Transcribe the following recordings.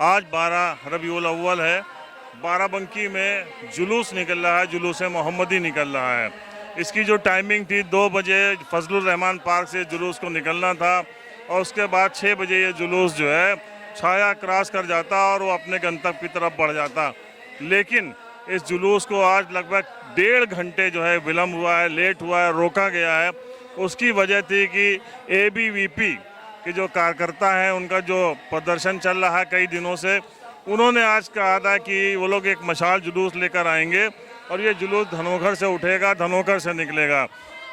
आज 12 रबीउल अव्वल है। बाराबंकी में जुलूस निकल रहा है, जुलूस मोहम्मदी निकल रहा है। इसकी जो टाइमिंग थी 2 बजे फजलुर रहमान पार्क से जुलूस को निकलना था और उसके बाद 6 बजे ये जुलूस जो है छाया क्रॉस कर जाता और वो अपने गंतव्य की तरफ बढ़ जाता। लेकिन इस जुलूस को आज लगभग 1.5 घंटे जो है विलम्ब हुआ है, लेट हुआ है, रोका गया है। उसकी वजह थी कि एबीवीपी के जो कार्यकर्ता हैं उनका जो प्रदर्शन चल रहा है कई दिनों से, उन्होंने आज कहा था कि वो लोग एक मशाल जुलूस लेकर आएंगे और ये जुलूस धनोखर से उठेगा, धनोखर से निकलेगा।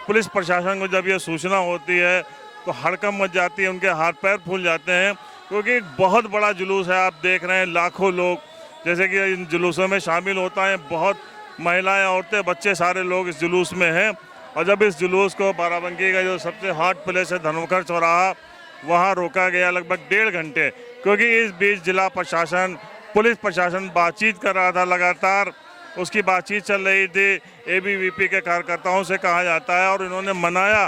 पुलिस प्रशासन को जब ये सूचना होती है तो हड़कंप मच जाती है, उनके हाथ पैर फूल जाते हैं, क्योंकि एक बहुत बड़ा जुलूस है। आप देख रहे हैं लाखों लोग जैसे कि इन जुलूसों में शामिल होता है, बहुत महिलाएं, औरतें, बच्चे, सारे लोग इस जुलूस में हैं। और जब इस जुलूस को बाराबंकी का जो सबसे हॉट प्लेस है धनोखर चौराहा, वहाँ रोका गया लगभग 1.5 घंटे, क्योंकि इस बीच जिला प्रशासन, पुलिस प्रशासन बातचीत कर रहा था लगातार। उसकी बातचीत चल रही थी, एबीवीपी के कार्यकर्ताओं से कहा जाता है और इन्होंने मनाया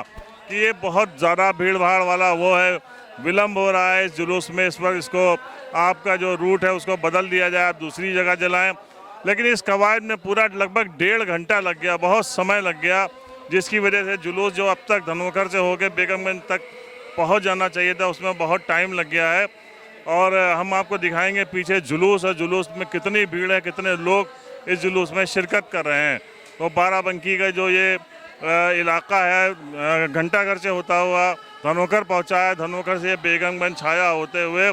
कि ये बहुत ज़्यादा भीड़ भाड़ वाला वो है, विलम्ब हो रहा है इस जुलूस में, इस वक्त इसको आपका जो रूट है उसको बदल दिया जाए, आप दूसरी जगह जलाएं। लेकिन इस कवायद में पूरा लगभग 1.5 घंटा लग गया, बहुत समय लग गया, जिसकी वजह से जुलूस जो अब तक धनोखर से होकर बेगमगंज तक पहुंच जाना चाहिए था उसमें बहुत टाइम लग गया है। और हम आपको दिखाएंगे पीछे जुलूस है, जुलूस में कितनी भीड़ है, कितने लोग इस जुलूस में शिरकत कर रहे हैं। तो बाराबंकी का जो ये इलाका है घंटाघर से होता हुआ धनोखर पहुंचा है, धनोखर से बेगमगंज छाया होते हुए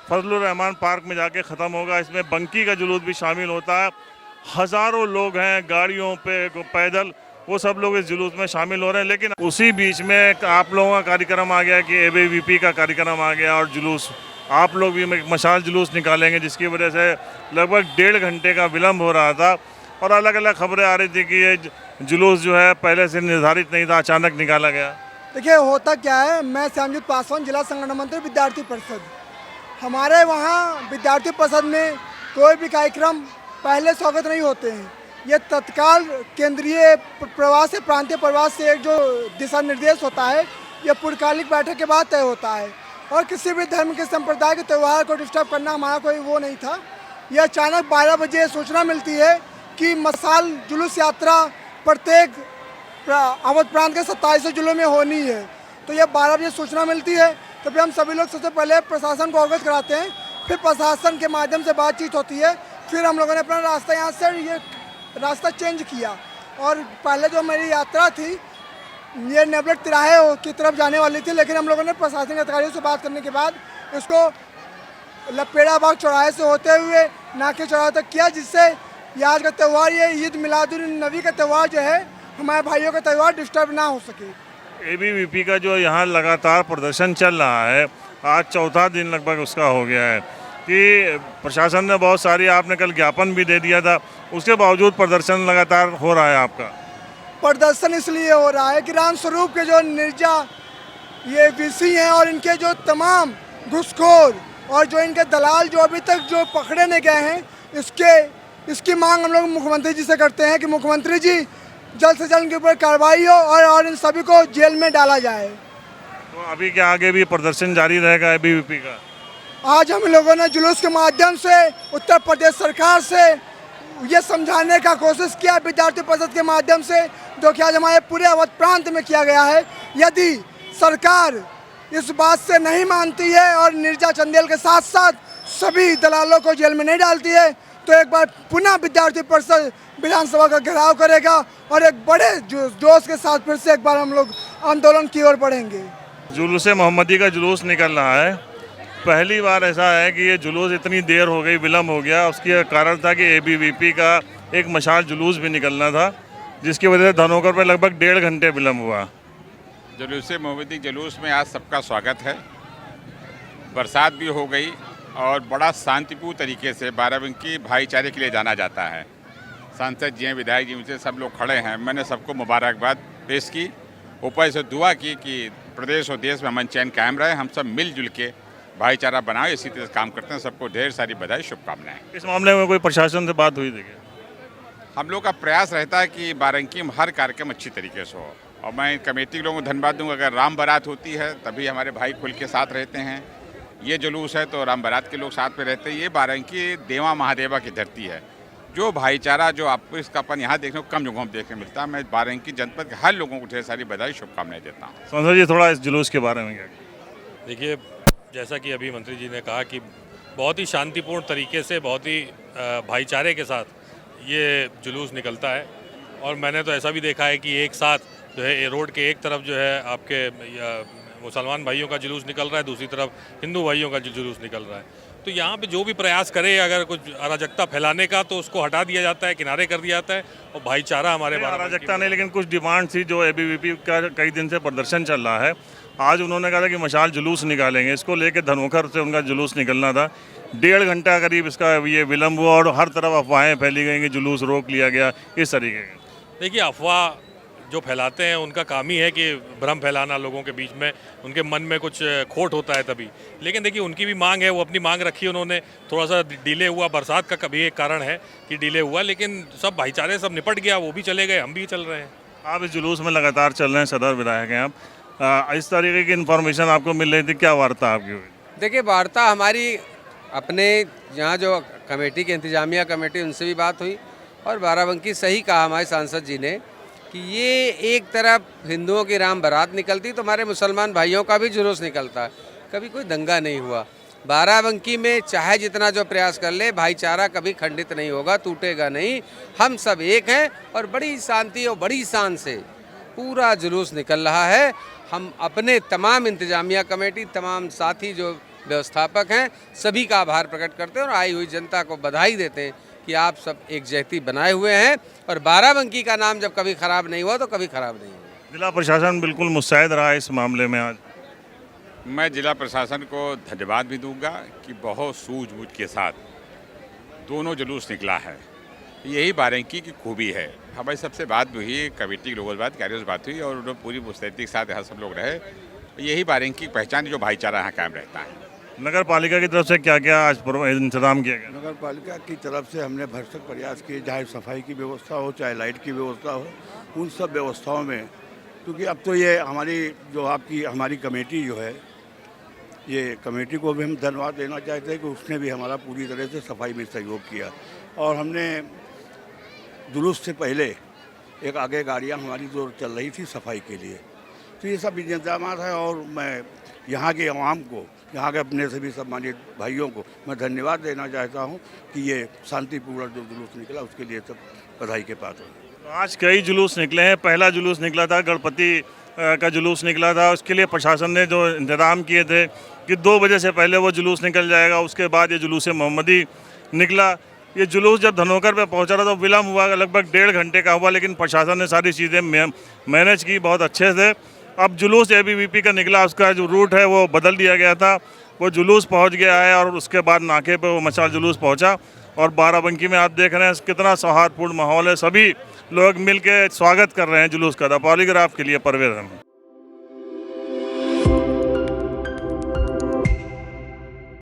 फजलुर रहमान पार्क में जाके ख़त्म होगा। इसमें बंकी का जुलूस भी शामिल होता है। हज़ारों लोग हैं गाड़ियों पे, पैदल, वो सब लोग इस जुलूस में शामिल हो रहे हैं। लेकिन उसी बीच में आप लोगों का कार्यक्रम आ गया कि एबीवीपी का कार्यक्रम आ गया और जुलूस, आप लोग भी मशाल जुलूस निकालेंगे, जिसकी वजह से लगभग 1.5 घंटे का विलम्ब हो रहा था। और अलग अलग खबरें आ रही थी कि ये जुलूस जो है पहले से निर्धारित नहीं था, अचानक निकाला गया। देखिए होता क्या है, मैं श्यामजीत पासवान, जिला संगठन मंत्री विद्यार्थी परिषद। हमारे वहाँ विद्यार्थी परिषद में कोई भी कार्यक्रम पहले स्वागत नहीं होते हैं। ये तत्काल केंद्रीय प्रवास से, प्रांतीय प्रवास से एक जो दिशा निर्देश होता है, ये पूर्णकालिक बैठक के बाद तय होता है। और किसी भी धर्म के संप्रदाय के त्यौहार को डिस्टर्ब करना हमारा कोई वो नहीं था। यह अचानक 12 बजे सूचना मिलती है कि मशाल जुलूस यात्रा प्रत्येक अवध प्रांत के 27 जिलों में होनी है। तो यह 12 बजे सूचना मिलती है, तो फिर हम सभी लोग सबसे पहले प्रशासन को अवगत कराते हैं, फिर प्रशासन के माध्यम से बातचीत होती है। फिर हम लोगों ने अपना रास्ता यहाँ से ये रास्ता चेंज किया और पहले जो मेरी यात्रा थी ये नेबलेट तिराहे की तरफ जाने वाली थी, लेकिन हम लोगों ने प्रशासनिक अधिकारियों से बात करने के बाद इसको लपेड़ा बाग चौराहे से होते हुए नाके चौराहे तक किया, जिससे ये आज का त्यौहार, ये ईद मिलादुन नबी का त्यौहार जो है, हमारे भाइयों का त्यौहार डिस्टर्ब ना हो सके। एबीवीपी का जो यहाँ लगातार प्रदर्शन चल रहा है, आज चौथा दिन लगभग उसका हो गया है कि प्रशासन ने बहुत सारी, आपने कल ज्ञापन भी दे दिया था, उसके बावजूद प्रदर्शन लगातार हो रहा है। आपका प्रदर्शन इसलिए हो रहा है कि रामस्वरूप के जो निर्जा ये वीसी हैं और इनके जो तमाम घुसखोर और जो इनके दलाल जो अभी तक जो पकड़े नहीं गए हैं, इसकी मांग हम लोग मुख्यमंत्री जी से करते हैं कि मुख्यमंत्री जी जल्द से जल्द इनके ऊपर कार्रवाई हो और इन सभी को जेल में डाला जाए। तो अभी क्या आगे भी प्रदर्शन जारी रहेगा एबीवीपी का? आज हम लोगों ने जुलूस के माध्यम से उत्तर प्रदेश सरकार से ये समझाने का कोशिश किया, विद्यार्थी परिषद के माध्यम से, जो कि आज हमारे पूरे अवध प्रांत में किया गया है। यदि सरकार इस बात से नहीं मानती है और निर्जा चंदेल के साथ साथ सभी दलालों को जेल में नहीं डालती है, तो एक बार पुनः विद्यार्थी परिषद विधानसभा का घेराव करेगा और एक बड़े जोश के साथ फिर से एक बार हम लोग आंदोलन की ओर बढ़ेंगे। जुलूस मोहम्मदी का जुलूस निकल रहा है। पहली बार ऐसा है कि ये जुलूस इतनी देर हो गई, विलम्ब हो गया। उसकी कारण था कि एबीवीपी का एक मशाल जुलूस भी निकलना था, जिसकी वजह से धनोखर पर लगभग 1.5 घंटे विलम्ब हुआ। जुलूस मोहम्मदी जुलूस में आज सबका स्वागत है। बरसात भी हो गई और बड़ा शांतिपूर्ण तरीके से बाराबंकी भाईचारे के लिए जाना जाता है। सांसद जी हैं, विधायक जी, उनसे सब लोग खड़े हैं। मैंने सबको मुबारकबाद पेश की, ऊपर से दुआ की कि प्रदेश और देश में अमन चैन कायम रहे, हम सब मिलजुल के भाईचारा बनाए, इसी तरह काम करते हैं। सबको ढेर सारी बधाई, शुभकामनाएं। इस मामले में कोई प्रशासन से बात हुई थी? हम लोग का प्रयास रहता है कि बाराबंकी में हर कार्यक्रम अच्छी तरीके से हो, और मैं कमेटी लोगों को धन्यवाद दूंगा। अगर राम बारात होती है तभी हमारे भाई खुल के साथ रहते हैं, ये जुलूस है तो राम बारात के लोग साथ में रहते हैं। ये बाराबंकी देवा महादेवा की धरती है। जो भाईचारा जो आपको इसकापन यहाँ देखने को कम जगहों में देखने मिलता है। मैं बाराबंकी जनपद के हर लोगों को ढेर सारी बधाई शुभकामनाएं देता हूँ। सांसद जी थोड़ा इस जुलूस के बारे में क्या? देखिए, जैसा कि अभी मंत्री जी ने कहा कि बहुत ही शांतिपूर्ण तरीके से, बहुत ही भाईचारे के साथ ये जुलूस निकलता है। और मैंने तो ऐसा भी देखा है कि एक साथ जो है रोड के एक तरफ जो है आपके मुसलमान भाइयों का जुलूस निकल रहा है, दूसरी तरफ हिंदू भाइयों का जुलूस निकल रहा है। तो यहाँ पे जो भी प्रयास करे अगर कुछ अराजकता फैलाने का, तो उसको हटा दिया जाता है, किनारे कर दिया जाता है। और भाईचारा हमारे अराजकता नहीं, लेकिन कुछ डिमांड थी जो एबीवीपी का कई दिन से प्रदर्शन चल रहा है। आज उन्होंने कहा था कि मशाल जुलूस निकालेंगे, इसको लेकर धनोकर से उनका जुलूस निकलना था। 1.5 घंटा करीब इसका ये विलम्ब हुआ और हर तरफ अफवाहें फैली गई कि जुलूस रोक लिया गया, इस तरीके के। देखिए, अफवाह जो फैलाते हैं उनका काम ही है कि भ्रम फैलाना लोगों के बीच में, उनके मन में कुछ खोट होता है तभी। लेकिन देखिए, उनकी भी मांग है, वो अपनी मांग रखी उन्होंने। थोड़ा सा डिले हुआ, बरसात का कभी एक कारण है कि डिले हुआ, लेकिन सब भाईचारे सब निपट गया, वो भी चले गए, हम भी चल रहे हैं। आप इस जुलूस में लगातार चल रहे हैं, सदर विधायक हैं आप, इस तरीके की इन्फॉर्मेशन आपको मिल रही थी, क्या वार्ता आपकी हुई? देखिए, वार्ता हमारी अपने यहाँ जो कमेटी की इंतजामिया कमेटी, उनसे भी बात हुई। और बाराबंकी सही कहा हमारे सांसद जी ने कि ये एक तरफ हिंदुओं की राम बारात निकलती तो हमारे मुसलमान भाइयों का भी जुलूस निकलता। कभी कोई दंगा नहीं हुआ। बाराबंकी में चाहे जितना जो प्रयास कर ले, भाईचारा कभी खंडित नहीं होगा, टूटेगा नहीं। हम सब एक हैं और बड़ी शांति और बड़ी शान से पूरा जुलूस निकल रहा है। हम अपने तमाम इंतजामिया कमेटी, तमाम साथी जो व्यवस्थापक हैं, सभी का आभार प्रकट करते हैं और आई हुई जनता को बधाई देते हैं कि आप सब एक जहती बनाए हुए हैं। और बाराबंकी का नाम जब कभी खराब नहीं हुआ तो कभी खराब नहीं हुआ। जिला प्रशासन बिल्कुल मुस्तैद रहा है इस मामले में। आज मैं जिला प्रशासन को धन्यवाद भी दूंगा कि बहुत सूझबूझ के साथ दोनों जुलूस निकला है। यही बाराबंकी की खूबी है। हमारी सबसे बात भी हुई, कमेटी के लोगों से बात, कार्यों से बात हुई और उन्होंने पूरी मुस्तैदी के साथ यहाँ सब लोग रहे। यही बाराबंकी की पहचान है, जो भाईचारा यहाँ कायम रहता है। नगर पालिका की तरफ से क्या क्या आज इंतजाम किया गया? नगर पालिका की तरफ से हमने भरसक प्रयास किए, चाहे सफाई की व्यवस्था हो, चाहे लाइट की व्यवस्था हो, उन सब व्यवस्थाओं में। क्योंकि अब तो ये हमारी कमेटी जो है, ये कमेटी को भी हम धन्यवाद देना चाहते हैं कि उसने भी हमारा पूरी तरह से सफाई में सहयोग किया। और हमने जुलूस से पहले एक आगे गाड़ियाँ हमारी जो चल रही थी सफाई के लिए, तो ये सब इंतजाम है। और मैं यहाँ के आवाम को, यहाँ के अपने सभी सम्मानित भाइयों को मैं धन्यवाद देना चाहता हूँ कि ये शांतिपूर्ण जो जुलूस निकला उसके लिए सब बधाई के पात्र हूँ। आज कई जुलूस निकले हैं। पहला जुलूस निकला था, गणपति का जुलूस निकला था। उसके लिए प्रशासन ने जो इंतजाम किए थे कि 2 बजे से पहले वो जुलूस निकल जाएगा। उसके बाद ये जुलूस मोहम्मदी निकला। ये जुलूस जब धनोकर पे पहुंचा था तो विलम्ब हुआ, लगभग 1.5 घंटे का हुआ, लेकिन प्रशासन ने सारी चीज़ें मैनेज की बहुत अच्छे से। अब जुलूस एबीवीपी का निकला, उसका जो रूट है वो बदल दिया गया था। वो जुलूस पहुंच गया है और उसके बाद नाके पे वो मशाल जुलूस पहुंचा। और बाराबंकी में आप देख रहे हैं कितना सौहार्दपूर्ण माहौल है, सभी लोग मिल के स्वागत कर रहे हैं जुलूस का। द पॉलीग्राफ के लिए परवेज अहमद।